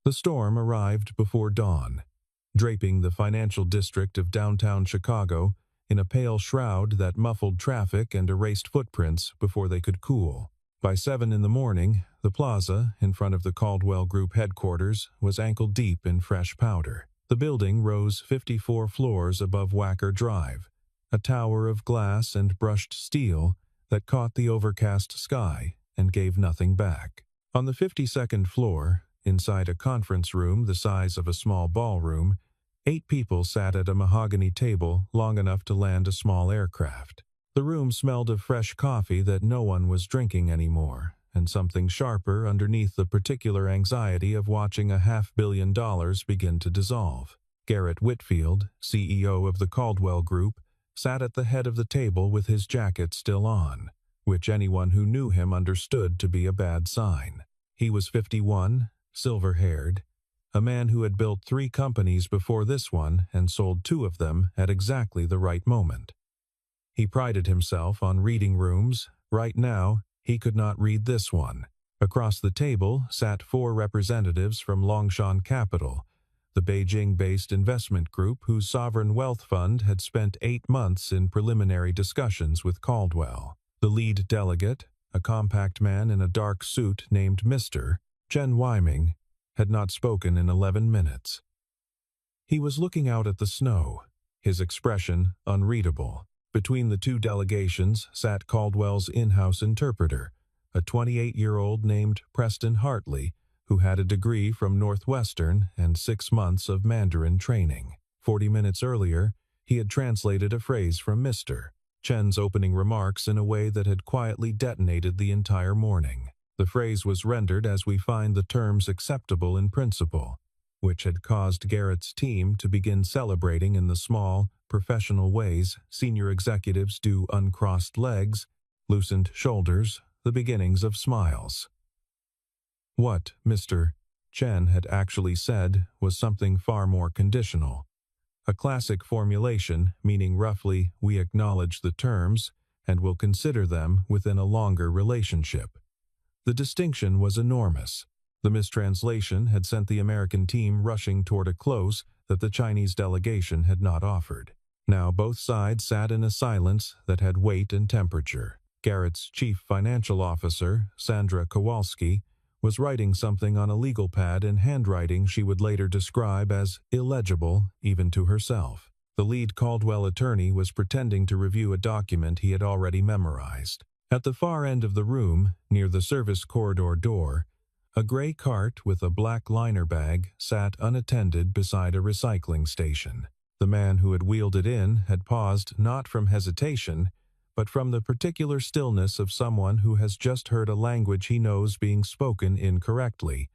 The storm arrived before dawn, draping the financial district of downtown Chicago in a pale shroud that muffled traffic and erased footprints before they could cool. By 7 in the morning, the plaza in front of the Caldwell Group headquarters was ankle-deep in fresh powder. The building rose 54 floors above Wacker Drive, a tower of glass and brushed steel that caught the overcast sky and gave nothing back. On the 52nd floor, inside a conference room the size of a small ballroom, 8 people sat at a mahogany table long enough to land a small aircraft. The room smelled of fresh coffee that no one was drinking anymore, and something sharper underneath the particular anxiety of watching $500 million begin to dissolve. Garrett Whitfield, CEO of the Caldwell Group, sat at the head of the table with his jacket still on, which anyone who knew him understood to be a bad sign. He was 51, silver-haired, a man who had built 3 companies before this one and sold 2 of them at exactly the right moment. He prided himself on reading rooms. Right now, he could not read this one. Across the table sat 4 representatives from Longshan Capital, the Beijing-based investment group whose sovereign wealth fund had spent 8 months in preliminary discussions with Caldwell. The lead delegate, a compact man in a dark suit named Mr. Chen Wyming, had not spoken in 11 minutes. He was looking out at the snow, his expression unreadable. Between the 2 delegations sat Caldwell's in-house interpreter, a 28-year-old named Preston Hartley, who had a degree from Northwestern and 6 months of Mandarin training. 40 minutes earlier, he had translated a phrase from Mr. Chen's opening remarks in a way that had quietly detonated the entire morning. The phrase was rendered as we find the terms acceptable in principle, which had caused Garrett's team to begin celebrating in the small, professional ways senior executives do: uncrossed legs, loosened shoulders, the beginnings of smiles. What Mr. Chen had actually said was something far more conditional, a classic formulation meaning roughly we acknowledge the terms and will consider them within a longer relationship. The distinction was enormous. The mistranslation had sent the American team rushing toward a close that the Chinese delegation had not offered. Now both sides sat in a silence that had weight and temperature. Garrett's chief financial officer, Sandra Kowalski, was writing something on a legal pad in handwriting she would later describe as illegible even to herself. The lead Caldwell attorney was pretending to review a document he had already memorized. At the far end of the room, near the service corridor door, a gray cart with a black liner bag sat unattended beside a recycling station. The man who had wheeled it in had paused not from hesitation, but from the particular stillness of someone who has just heard a language he knows being spoken incorrectly,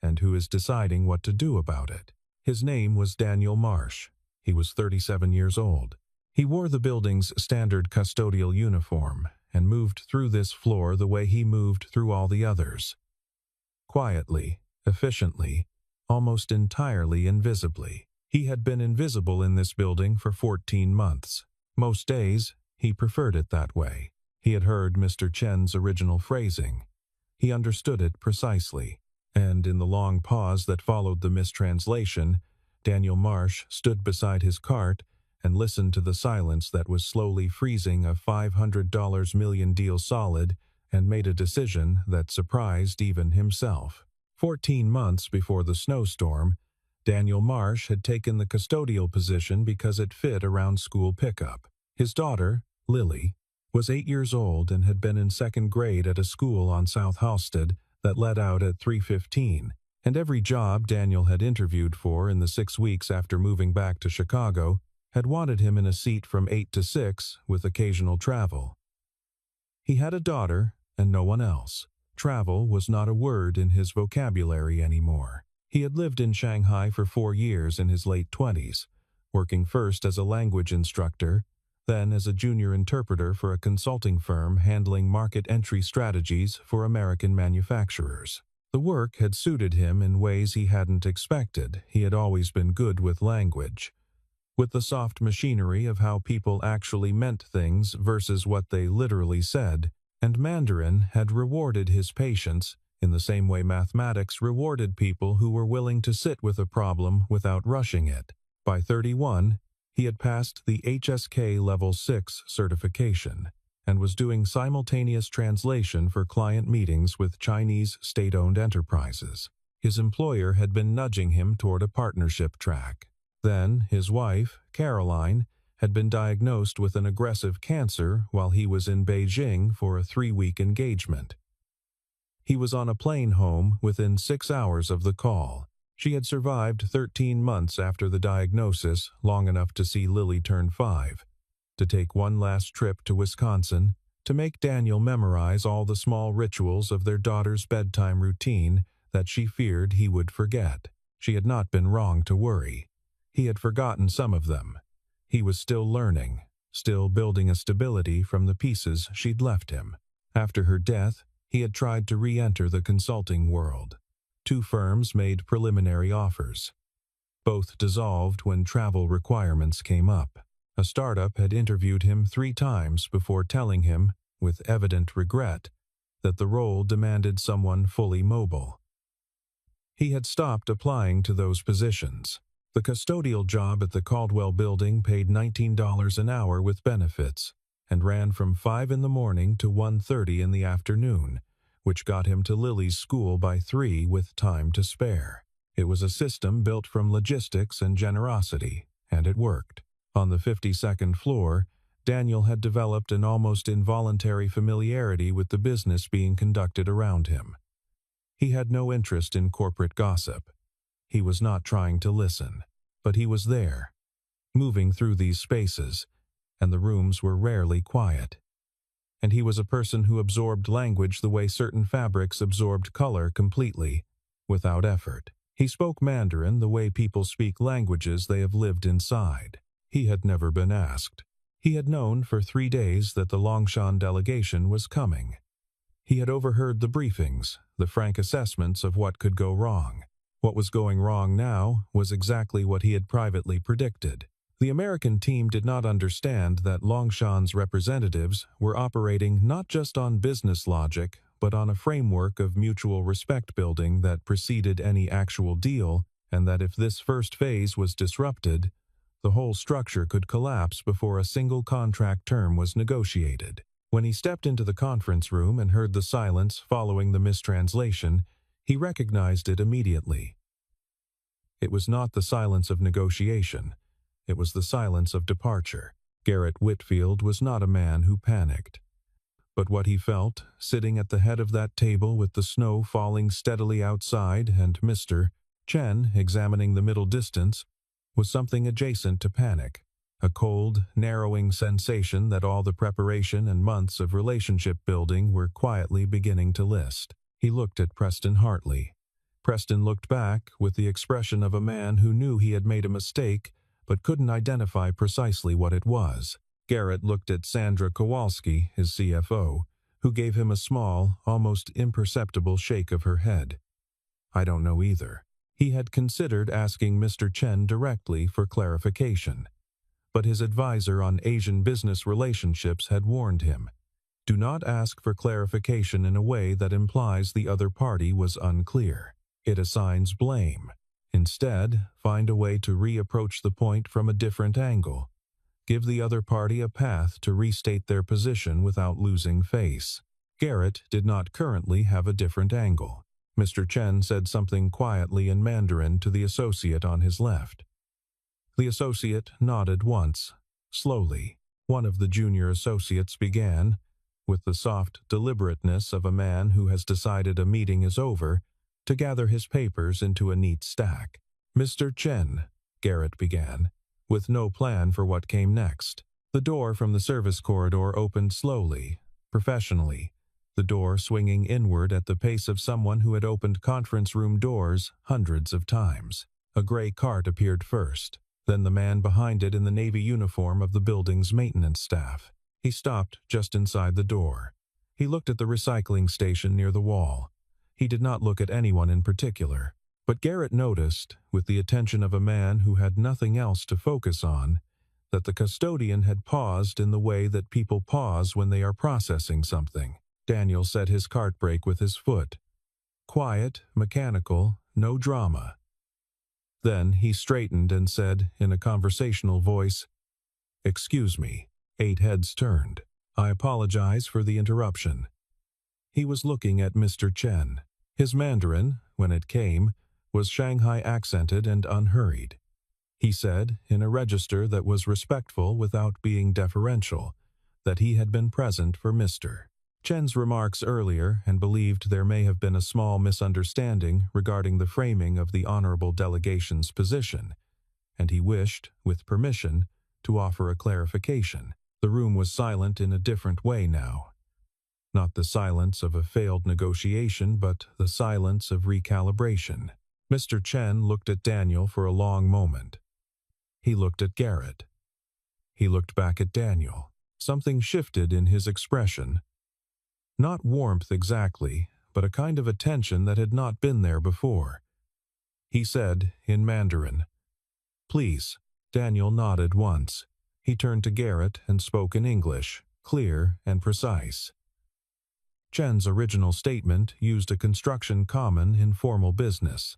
and who is deciding what to do about it. His name was Daniel Marsh. He was 37 years old. He wore the building's standard custodial uniform and moved through this floor the way he moved through all the others. Quietly, efficiently, almost entirely invisibly. He had been invisible in this building for 14 months. Most days, he preferred it that way. He had heard Mr. Chen's original phrasing. He understood it precisely, and in the long pause that followed the mistranslation, Daniel Marsh stood beside his cart and listened to the silence that was slowly freezing a $500 million deal solid, and made a decision that surprised even himself. 14 months before the snowstorm, Daniel Marsh had taken the custodial position because it fit around school pickup. His daughter, Lily, was 8 years old and had been in 2nd grade at a school on South Halsted that let out at 3:15, and every job Daniel had interviewed for in the 6 weeks after moving back to Chicago had wanted him in a seat from 8 to 6 with occasional travel. He had a daughter and no one else. Travel was not a word in his vocabulary anymore. He had lived in Shanghai for 4 years in his late 20s, working first as a language instructor, then as a junior interpreter for a consulting firm handling market entry strategies for American manufacturers. The work had suited him in ways he hadn't expected. He had always been good with language, with the soft machinery of how people actually meant things versus what they literally said, and Mandarin had rewarded his patience in the same way mathematics rewarded people who were willing to sit with a problem without rushing it. By 31, he had passed the HSK Level 6 certification and was doing simultaneous translation for client meetings with Chinese state-owned enterprises. His employer had been nudging him toward a partnership track. Then, his wife, Caroline, had been diagnosed with an aggressive cancer while he was in Beijing for a 3-week engagement. He was on a plane home within 6 hours of the call. She had survived 13 months after the diagnosis, long enough to see Lily turn 5, to take one last trip to Wisconsin, to make Daniel memorize all the small rituals of their daughter's bedtime routine that she feared he would forget. She had not been wrong to worry. He had forgotten some of them. He was still learning, still building a stability from the pieces she'd left him. After her death, he had tried to re-enter the consulting world. 2 firms made preliminary offers. Both dissolved when travel requirements came up. A startup had interviewed him 3 times before telling him, with evident regret, that the role demanded someone fully mobile. He had stopped applying to those positions. The custodial job at the Caldwell building paid $19 an hour with benefits, and ran from 5 in the morning to 1:30 in the afternoon, which got him to Lily's school by 3 with time to spare. It was a system built from logistics and generosity, and it worked. On the 52nd floor, Daniel had developed an almost involuntary familiarity with the business being conducted around him. He had no interest in corporate gossip. He was not trying to listen, but he was there, moving through these spaces, and the rooms were rarely quiet. And he was a person who absorbed language the way certain fabrics absorbed color completely, without effort. He spoke Mandarin the way people speak languages they have lived inside. He had never been asked. He had known for 3 days that the Longshan delegation was coming. He had overheard the briefings, the frank assessments of what could go wrong. What was going wrong now was exactly what he had privately predicted. The American team did not understand that Longshan's representatives were operating not just on business logic, but on a framework of mutual respect building that preceded any actual deal, and that if this first phase was disrupted, the whole structure could collapse before a single contract term was negotiated. When he stepped into the conference room and heard the silence following the mistranslation, he recognized it immediately. It was not the silence of negotiation. It was the silence of departure. Garrett Whitfield was not a man who panicked. But what he felt, sitting at the head of that table with the snow falling steadily outside and Mr. Chen examining the middle distance, was something adjacent to panic. A cold, narrowing sensation that all the preparation and months of relationship building were quietly beginning to list. He looked at Preston Hartley. Preston looked back with the expression of a man who knew he had made a mistake but couldn't identify precisely what it was. Garrett looked at Sandra Kowalski, his CFO, who gave him a small, almost imperceptible shake of her head. I don't know either. He had considered asking Mr. Chen directly for clarification, but his advisor on Asian business relationships had warned him, do not ask for clarification in a way that implies the other party was unclear. It assigns blame. Instead, find a way to reapproach the point from a different angle. Give the other party a path to restate their position without losing face. Garrett did not currently have a different angle. Mr. Chen said something quietly in Mandarin to the associate on his left. The associate nodded once, slowly. One of the junior associates began, with the soft deliberateness of a man who has decided a meeting is over, to gather his papers into a neat stack. Mr. Chen, Garrett began, with no plan for what came next. The door from the service corridor opened slowly, professionally, the door swinging inward at the pace of someone who had opened conference room doors hundreds of times. A gray cart appeared first, then the man behind it in the navy uniform of the building's maintenance staff. He stopped just inside the door. He looked at the recycling station near the wall. He did not look at anyone in particular, but Garrett noticed, with the attention of a man who had nothing else to focus on, that the custodian had paused in the way that people pause when they are processing something. Daniel set his cart brake with his foot. Quiet, mechanical, no drama. Then he straightened and said in a conversational voice, "Excuse me." 8 heads turned. "I apologize for the interruption." He was looking at Mr. Chen. His Mandarin, when it came, was Shanghai accented and unhurried. He said, in a register that was respectful without being deferential, that he had been present for Mr. Chen's remarks earlier and believed there may have been a small misunderstanding regarding the framing of the honorable delegation's position, and he wished, with permission, to offer a clarification. The room was silent in a different way now. Not the silence of a failed negotiation, but the silence of recalibration. Mr. Chen looked at Daniel for a long moment. He looked at Garrett. He looked back at Daniel. Something shifted in his expression. Not warmth exactly, but a kind of attention that had not been there before. He said, in Mandarin, "Please." Daniel nodded once. He turned to Garrett and spoke in English, clear and precise. Chen's original statement used a construction common in formal business.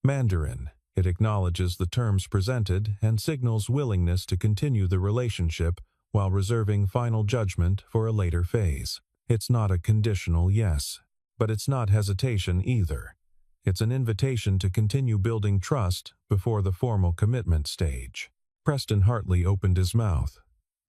Mandarin. It acknowledges the terms presented and signals willingness to continue the relationship while reserving final judgment for a later phase. It's not a conditional yes, but it's not hesitation either. It's an invitation to continue building trust before the formal commitment stage. Preston Hartley opened his mouth,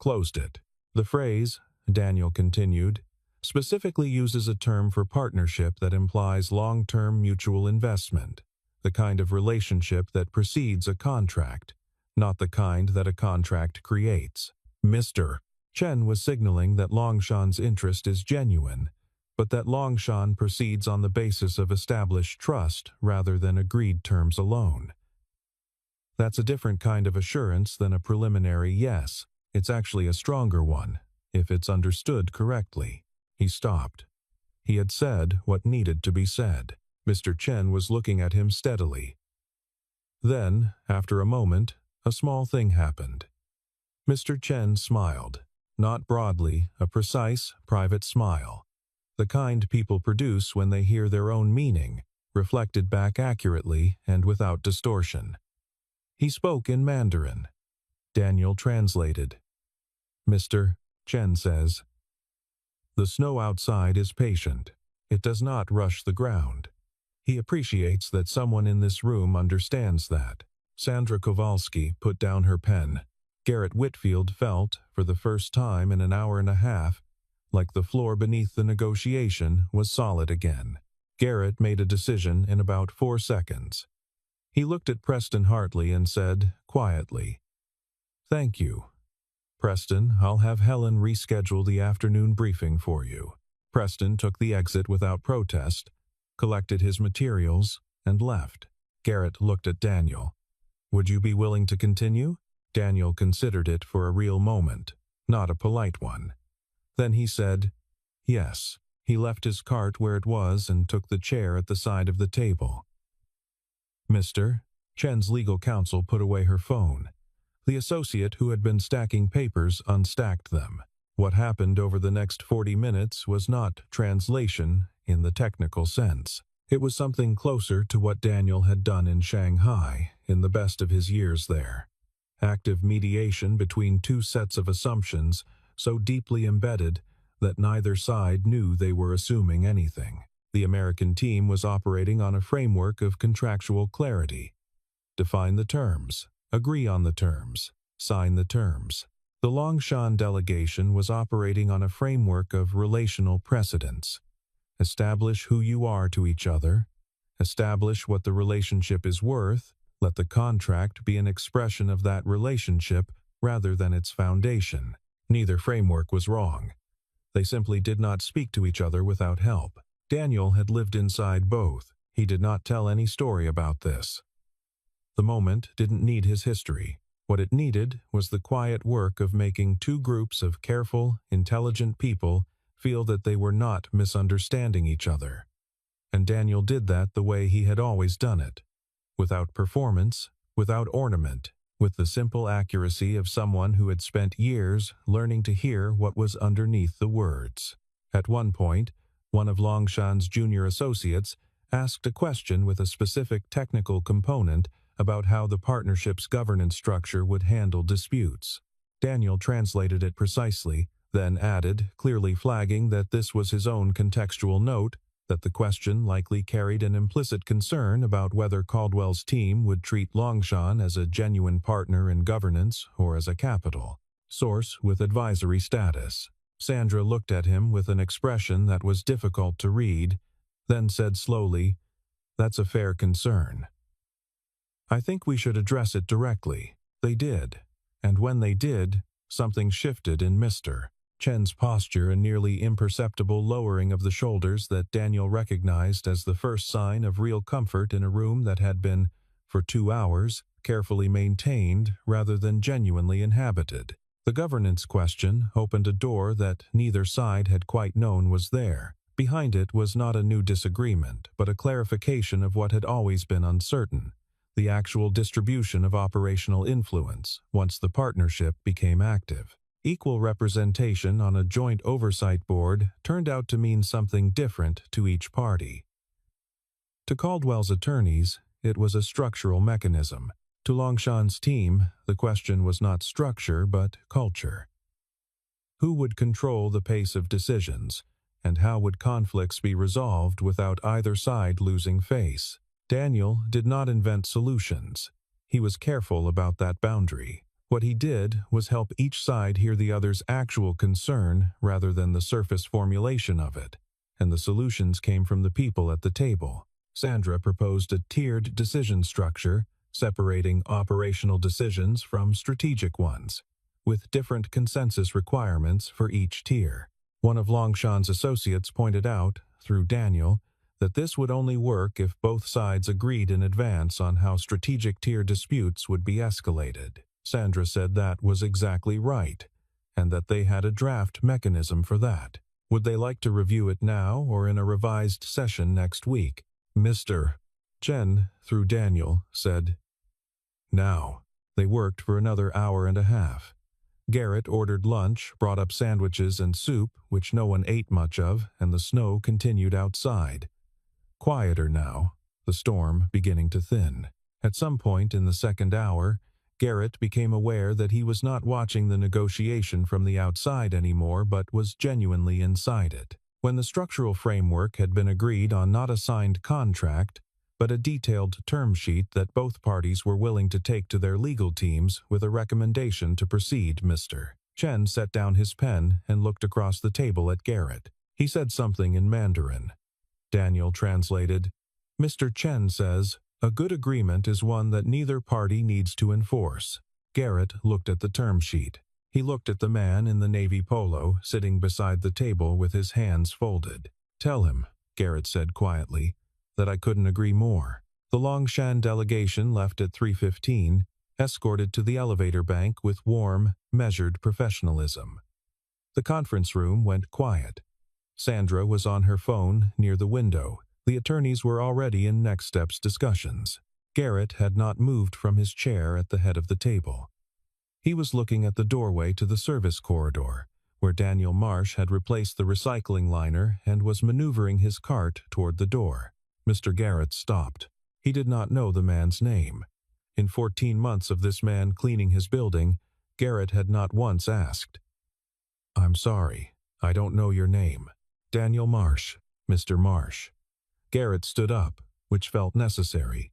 closed it. The phrase, Daniel continued, specifically uses a term for partnership that implies long-term mutual investment, the kind of relationship that precedes a contract, not the kind that a contract creates. Mr. Chen was signaling that Longshan's interest is genuine, but that Longshan proceeds on the basis of established trust rather than agreed terms alone. That's a different kind of assurance than a preliminary yes. It's actually a stronger one, if it's understood correctly. He stopped. He had said what needed to be said. Mr. Chen was looking at him steadily. Then, after a moment, a small thing happened. Mr. Chen smiled. Not broadly, a precise, private smile. The kind people produce when they hear their own meaning, reflected back accurately and without distortion. He spoke in Mandarin. Daniel translated. Mr. Chen says, "The snow outside is patient. It does not rush the ground." He appreciates that someone in this room understands that. Sandra Kowalski put down her pen. Garrett Whitfield felt, for the first time in an hour and a half, like the floor beneath the negotiation was solid again. Garrett made a decision in about 4 seconds. He looked at Preston Hartley and said, quietly, "Thank you. Preston, I'll have Helen reschedule the afternoon briefing for you." Preston took the exit without protest, collected his materials, and left. Garrett looked at Daniel. "Would you be willing to continue?" Daniel considered it for a real moment, not a polite one. Then he said, "Yes." He left his cart where it was and took the chair at the side of the table. Mr. Chen's legal counsel put away her phone. The associate who had been stacking papers unstacked them. What happened over the next 40 minutes was not translation in the technical sense. It was something closer to what Daniel had done in Shanghai in the best of his years there. Active mediation between two sets of assumptions so deeply embedded that neither side knew they were assuming anything. The American team was operating on a framework of contractual clarity. Define the terms, agree on the terms, sign the terms. The Longshan delegation was operating on a framework of relational precedence. Establish who you are to each other, establish what the relationship is worth, let the contract be an expression of that relationship rather than its foundation. Neither framework was wrong. They simply did not speak to each other without help. Daniel had lived inside both. He did not tell any story about this. The moment didn't need his history. What it needed was the quiet work of making two groups of careful, intelligent people feel that they were not misunderstanding each other. And Daniel did that the way he had always done it. Without performance, without ornament, with the simple accuracy of someone who had spent years learning to hear what was underneath the words. At one point, one of Longshan's junior associates asked a question with a specific technical component about how the partnership's governance structure would handle disputes. Daniel translated it precisely, then added, clearly flagging that this was his own contextual note, that the question likely carried an implicit concern about whether Caldwell's team would treat Longshan as a genuine partner in governance or as a capital source with advisory status. Sandra looked at him with an expression that was difficult to read, then said slowly, "That's a fair concern. I think we should address it directly." They did, and when they did, something shifted in Mr. Chen's posture, a nearly imperceptible lowering of the shoulders that Daniel recognized as the first sign of real comfort in a room that had been, for 2 hours, carefully maintained rather than genuinely inhabited. The governance question opened a door that neither side had quite known was there. Behind it was not a new disagreement, but a clarification of what had always been uncertain: the actual distribution of operational influence once the partnership became active. Equal representation on a joint oversight board turned out to mean something different to each party. To Caldwell's attorneys, it was a structural mechanism. To Longshan's team, the question was not structure but culture. Who would control the pace of decisions, and how would conflicts be resolved without either side losing face? Daniel did not invent solutions. He was careful about that boundary. What he did was help each side hear the other's actual concern rather than the surface formulation of it, and the solutions came from the people at the table. Sandra proposed a tiered decision structure, separating operational decisions from strategic ones, with different consensus requirements for each tier. One of Longshan's associates pointed out, through Daniel, that this would only work if both sides agreed in advance on how strategic tier disputes would be escalated. Sandra said that was exactly right, and that they had a draft mechanism for that. Would they like to review it now or in a revised session next week? Mr. Chen, through Daniel, said, "Now." They worked for another hour and a half. Garrett ordered lunch, brought up sandwiches and soup, which no one ate much of, and the snow continued outside. Quieter now, the storm beginning to thin. At some point in the second hour, Garrett became aware that he was not watching the negotiation from the outside anymore but was genuinely inside it. When the structural framework had been agreed on, not a signed contract, but a detailed term sheet that both parties were willing to take to their legal teams with a recommendation to proceed, Mr. Chen set down his pen and looked across the table at Garrett. He said something in Mandarin. Daniel translated, "Mr. Chen says, a good agreement is one that neither party needs to enforce." Garrett looked at the term sheet. He looked at the man in the navy polo sitting beside the table with his hands folded. "Tell him," Garrett said quietly, "that I couldn't agree more." The Longshan delegation left at 3:15, escorted to the elevator bank with warm, measured professionalism. The conference room went quiet. Sandra was on her phone near the window. The attorneys were already in next steps discussions. Garrett had not moved from his chair at the head of the table. He was looking at the doorway to the service corridor, where Daniel Marsh had replaced the recycling liner and was maneuvering his cart toward the door. Mr. Garrett stopped. He did not know the man's name. In 14 months of this man cleaning his building, Garrett had not once asked. "I'm sorry, I don't know your name." "Daniel Marsh, Mr. Marsh." Garrett stood up, which felt necessary.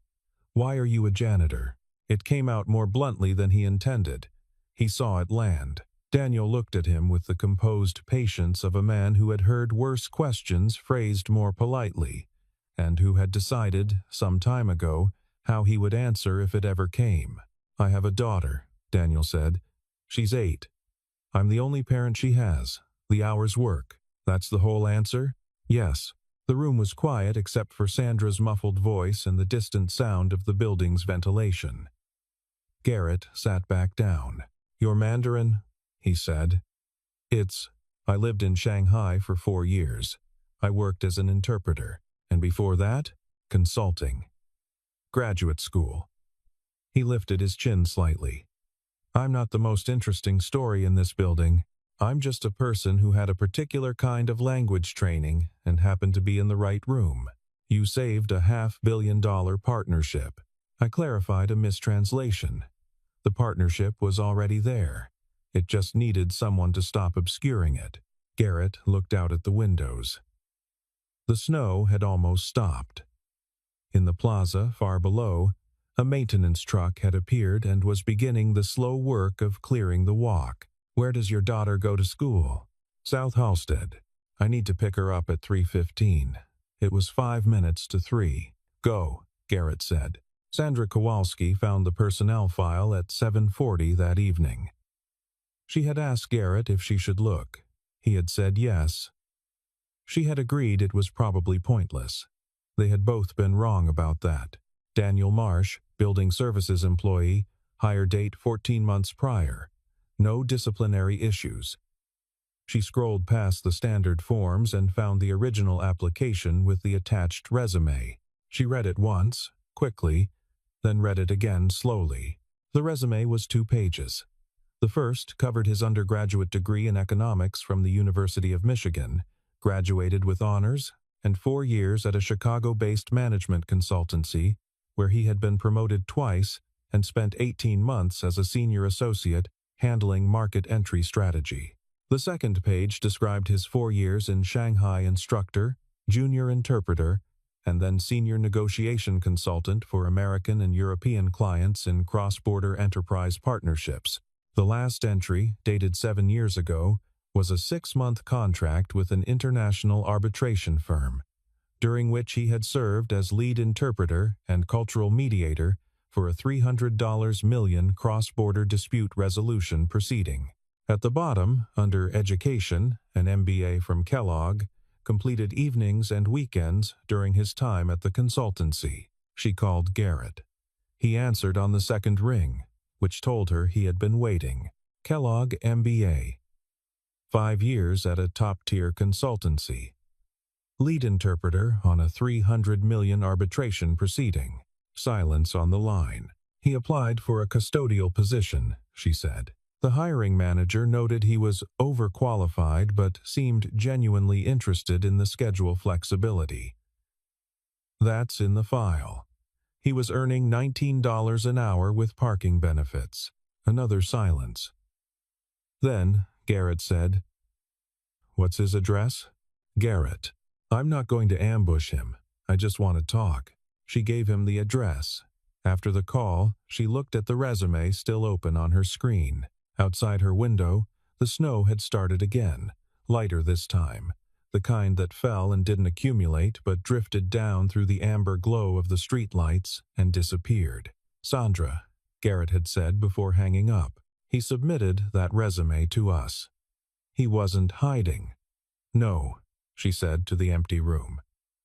"Why are you a janitor?" It came out more bluntly than he intended. He saw it land. Daniel looked at him with the composed patience of a man who had heard worse questions phrased more politely, and who had decided, some time ago, how he would answer if it ever came. "I have a daughter," Daniel said. "She's 8. I'm the only parent she has. The hours work." "That's the whole answer?" "Yes." The room was quiet except for Sandra's muffled voice and the distant sound of the building's ventilation. Garrett sat back down. "Your Mandarin?" he said. I lived in Shanghai for 4 years. I worked as an interpreter, and before that, consulting. Graduate school." He lifted his chin slightly. "I'm not the most interesting story in this building. I'm just a person who had a particular kind of language training and happened to be in the right room. You saved a $500 million partnership. I clarified a mistranslation. The partnership was already there. It just needed someone to stop obscuring it. Garrett looked out at the windows. The snow had almost stopped. In the plaza far below, a maintenance truck had appeared and was beginning the slow work of clearing the walk. Where does your daughter go to school? South Halsted. I need to pick her up at 3:15. It was 5 minutes to 3. Go, Garrett said. Sandra Kowalski found the personnel file at 7:40 that evening. She had asked Garrett if she should look. He had said yes. She had agreed it was probably pointless. They had both been wrong about that. Daniel Marsh, building services employee, hire date 14 months prior. No disciplinary issues. She scrolled past the standard forms and found the original application with the attached resume. She read it once, quickly, then read it again slowly. The resume was 2 pages. The first covered his undergraduate degree in economics from the University of Michigan, graduated with honors, and 4 years at a Chicago-based management consultancy, where he had been promoted twice and spent 18 months as a senior associate handling market entry strategy. The second page described his 4 years in Shanghai instructor, junior interpreter, and then senior negotiation consultant for American and European clients in cross-border enterprise partnerships. The last entry, dated 7 years ago, was a 6-month contract with an international arbitration firm, during which he had served as lead interpreter and cultural mediator for a $300 million cross-border dispute resolution proceeding. At the bottom, under Education, an MBA from Kellogg, completed evenings and weekends during his time at the consultancy. She called Garrett. He answered on the second ring, which told her he had been waiting. Kellogg MBA. 5 years at a top-tier consultancy. Lead interpreter on a $300 million arbitration proceeding. Silence on the line. He applied for a custodial position, she said. The hiring manager noted he was overqualified but seemed genuinely interested in the schedule flexibility. That's in the file. He was earning $19 an hour with parking benefits. Another silence. Then, Garrett said, "What's his address?" Garrett. "I'm not going to ambush him. I just want to talk." She gave him the address. After the call, she looked at the resume still open on her screen. Outside her window, the snow had started again, lighter this time, the kind that fell and didn't accumulate but drifted down through the amber glow of the streetlights and disappeared. "Sandra," Garrett had said before hanging up. "He submitted that resume to us." He wasn't hiding. "No," she said to the empty room.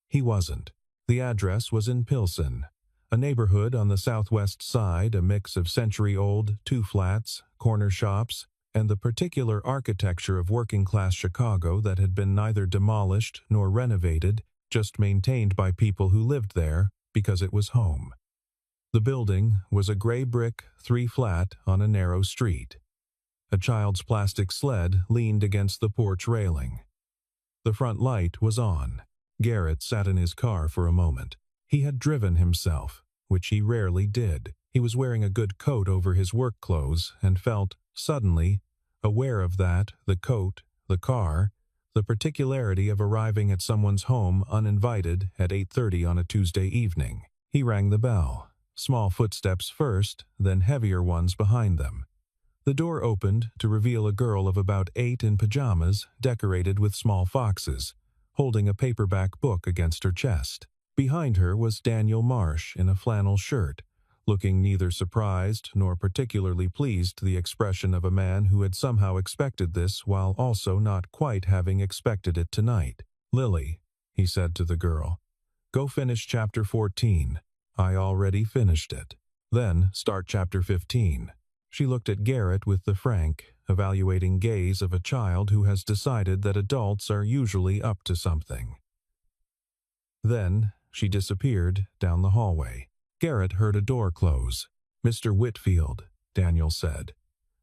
He wasn't. The address was in Pilsen, a neighborhood on the southwest side, a mix of century-old 2-flats, corner shops, and the particular architecture of working-class Chicago that had been neither demolished nor renovated, just maintained by people who lived there because it was home. The building was a gray brick 3-flat on a narrow street. A child's plastic sled leaned against the porch railing. The front light was on. Garrett sat in his car for a moment. He had driven himself, which he rarely did. He was wearing a good coat over his work clothes and felt, suddenly, aware of that, the coat, the car, the particularity of arriving at someone's home uninvited at 8:30 on a Tuesday evening. He rang the bell. Small footsteps first, then heavier ones behind them. The door opened to reveal a girl of about 8 in pajamas, decorated with small foxes, holding a paperback book against her chest. Behind her was Daniel Marsh in a flannel shirt, looking neither surprised nor particularly pleased, the expression of a man who had somehow expected this while also not quite having expected it tonight. "Lily," he said to the girl, "go finish chapter 14. I already finished it. Then start chapter 15. She looked at Garrett with the frank, evaluating gaze of a child who has decided that adults are usually up to something. Then she disappeared down the hallway. Garrett heard a door close. "Mr. Whitfield," Daniel said.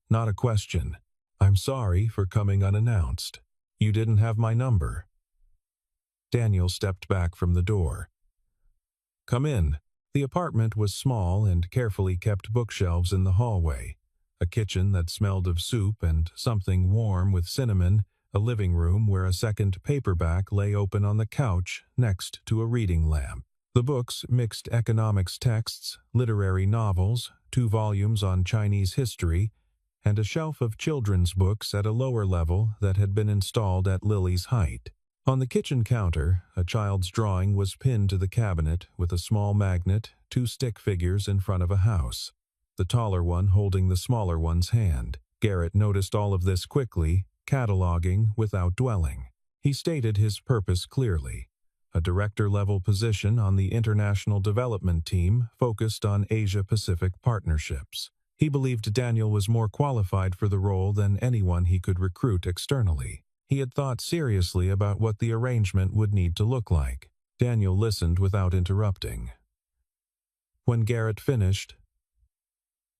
"Not a question. I'm sorry for coming unannounced. You didn't have my number." Daniel stepped back from the door. "Come in." The apartment was small and carefully kept bookshelves in the hallway, a kitchen that smelled of soup and something warm with cinnamon, a living room where a second paperback lay open on the couch next to a reading lamp. The books mixed economics texts, literary novels, 2 volumes on Chinese history, and a shelf of children's books at a lower level that had been installed at Lily's height. On the kitchen counter, a child's drawing was pinned to the cabinet with a small magnet, 2 stick figures in front of a house, the taller one holding the smaller one's hand. Garrett noticed all of this quickly, cataloging without dwelling. He stated his purpose clearly: a director-level position on the international development team focused on Asia-Pacific partnerships. He believed Daniel was more qualified for the role than anyone he could recruit externally. He had thought seriously about what the arrangement would need to look like. Daniel listened without interrupting. When Garrett finished,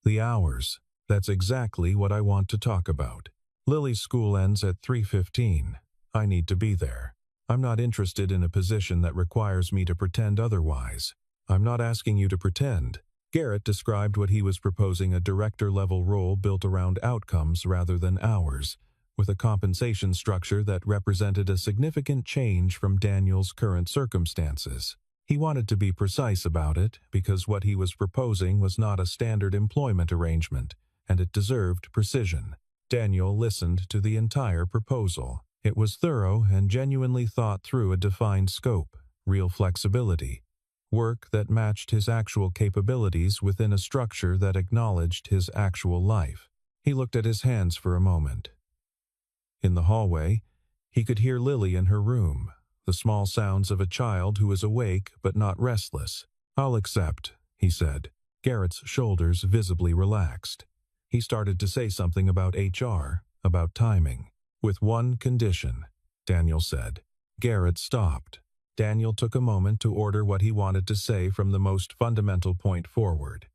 "The hours. That's exactly what I want to talk about. Lily's school ends at 3:15. I need to be there. I'm not interested in a position that requires me to pretend otherwise." "I'm not asking you to pretend." Garrett described what he was proposing: a director-level role built around outcomes rather than hours, with a compensation structure that represented a significant change from Daniel's current circumstances. He wanted to be precise about it because what he was proposing was not a standard employment arrangement, and it deserved precision. Daniel listened to the entire proposal. It was thorough and genuinely thought through: a defined scope, real flexibility, work that matched his actual capabilities within a structure that acknowledged his actual life. He looked at his hands for a moment. In the hallway, he could hear Lily in her room, the small sounds of a child who is awake but not restless. "I'll accept," he said. Garrett's shoulders visibly relaxed. He started to say something about HR, about timing. "With one condition," Daniel said. Garrett stopped. Daniel took a moment to order what he wanted to say from the most fundamental point forward.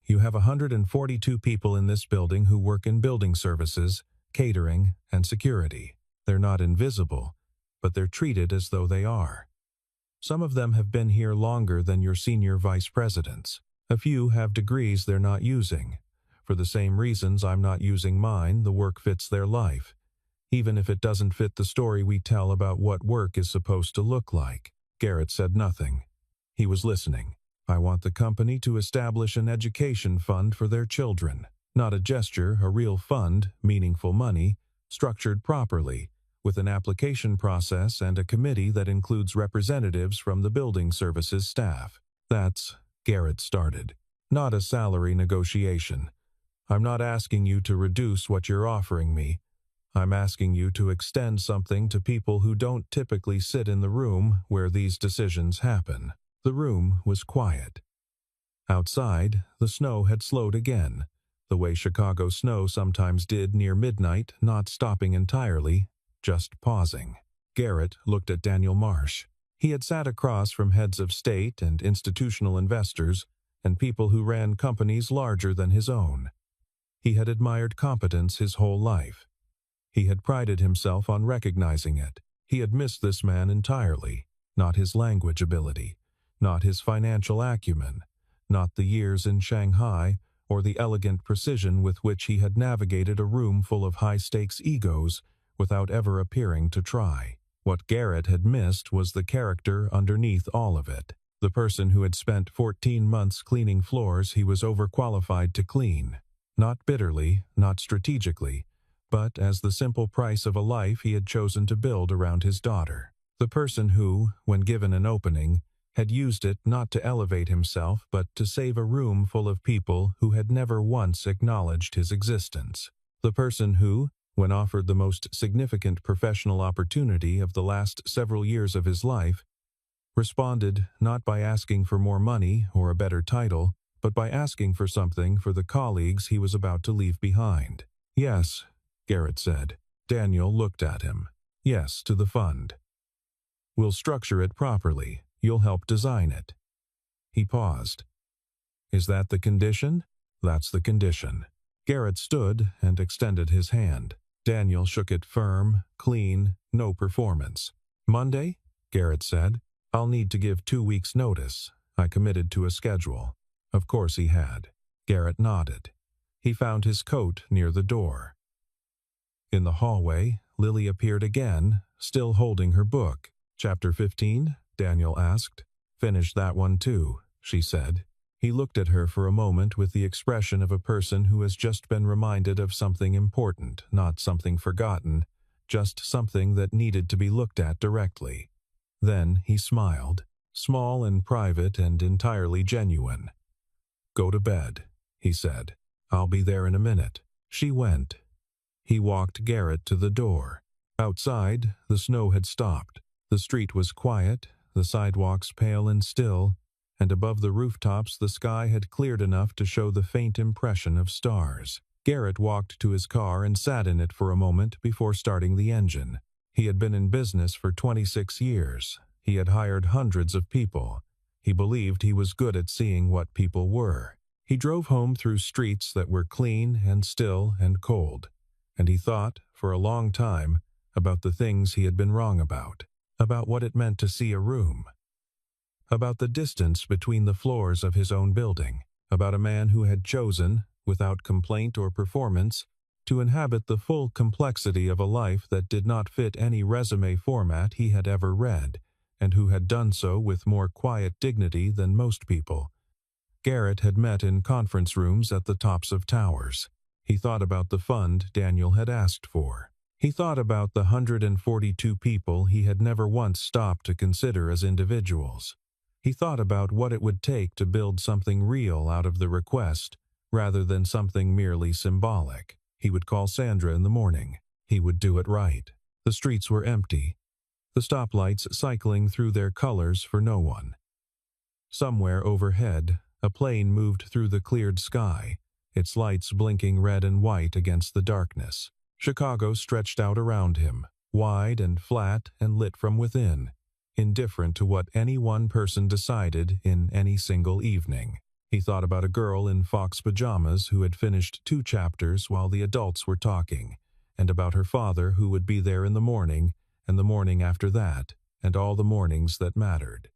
"You have 142 people in this building who work in building services, catering, and security. They're not invisible, but they're treated as though they are. Some of them have been here longer than your senior vice presidents. A few have degrees they're not using. For the same reasons I'm not using mine, the work fits their life, even if it doesn't fit the story we tell about what work is supposed to look like." Garrett said nothing. He was listening. "I want the company to establish an education fund for their children. Not a gesture, a real fund, meaningful money, structured properly, with an application process and a committee that includes representatives from the building services staff." "That's," Garrett started, "not a salary negotiation. I'm not asking you to reduce what you're offering me. I'm asking you to extend something to people who don't typically sit in the room where these decisions happen." The room was quiet. Outside, the snow had slowed again, the way Chicago snow sometimes did near midnight, not stopping entirely, just pausing. Garrett looked at Daniel Marsh. He had sat across from heads of state and institutional investors and people who ran companies larger than his own. He had admired competence his whole life. He had prided himself on recognizing it. He had missed this man entirely, not his language ability, not his financial acumen, not the years in Shanghai, or the elegant precision with which he had navigated a room full of high-stakes egos without ever appearing to try. What Garrett had missed was the character underneath all of it, the person who had spent 14 months cleaning floors he was overqualified to clean, not bitterly, not strategically, but as the simple price of a life he had chosen to build around his daughter. The person who, when given an opening, had used it not to elevate himself but to save a room full of people who had never once acknowledged his existence. The person who, when offered the most significant professional opportunity of the last several years of his life, responded not by asking for more money or a better title, but by asking for something for the colleagues he was about to leave behind. "Yes," Garrett said. Daniel looked at him. "Yes, to the fund. We'll structure it properly. You'll help design it." He paused. "Is that the condition?" "That's the condition." Garrett stood and extended his hand. Daniel shook it firm, clean, no performance. "Monday?" Garrett said. I'll need to give 2 weeks' notice. I committed to a schedule. Of course he had. Garrett nodded. He found his coat near the door. In the hallway, Lily appeared again, still holding her book. "Chapter 15? Daniel asked. "Finish that one too," she said. He looked at her for a moment with the expression of a person who has just been reminded of something important, not something forgotten, just something that needed to be looked at directly. Then he smiled, small and private and entirely genuine. "Go to bed," he said. "I'll be there in a minute." She went. He walked Garrett to the door. Outside, the snow had stopped. The street was quiet, the sidewalks pale and still, and above the rooftops the sky had cleared enough to show the faint impression of stars. Garrett walked to his car and sat in it for a moment before starting the engine. He had been in business for 26 years. He had hired hundreds of people. He believed he was good at seeing what people were. He drove home through streets that were clean and still and cold, and he thought, for a long time, about the things he had been wrong about what it meant to see a room, about the distance between the floors of his own building, about a man who had chosen, without complaint or performance, to inhabit the full complexity of a life that did not fit any resume format he had ever read, and who had done so with more quiet dignity than most people. Garrett had met in conference rooms at the tops of towers. He thought about the fund Daniel had asked for. He thought about the 142 people he had never once stopped to consider as individuals. He thought about what it would take to build something real out of the request, rather than something merely symbolic. He would call Sandra in the morning. He would do it right. The streets were empty, the stoplights cycling through their colors for no one. Somewhere overhead, a plane moved through the cleared sky, its lights blinking red and white against the darkness. Chicago stretched out around him, wide and flat and lit from within, indifferent to what any one person decided in any single evening. He thought about a girl in fox pajamas who had finished 2 chapters while the adults were talking, and about her father who would be there in the morning, and the morning after that, and all the mornings that mattered.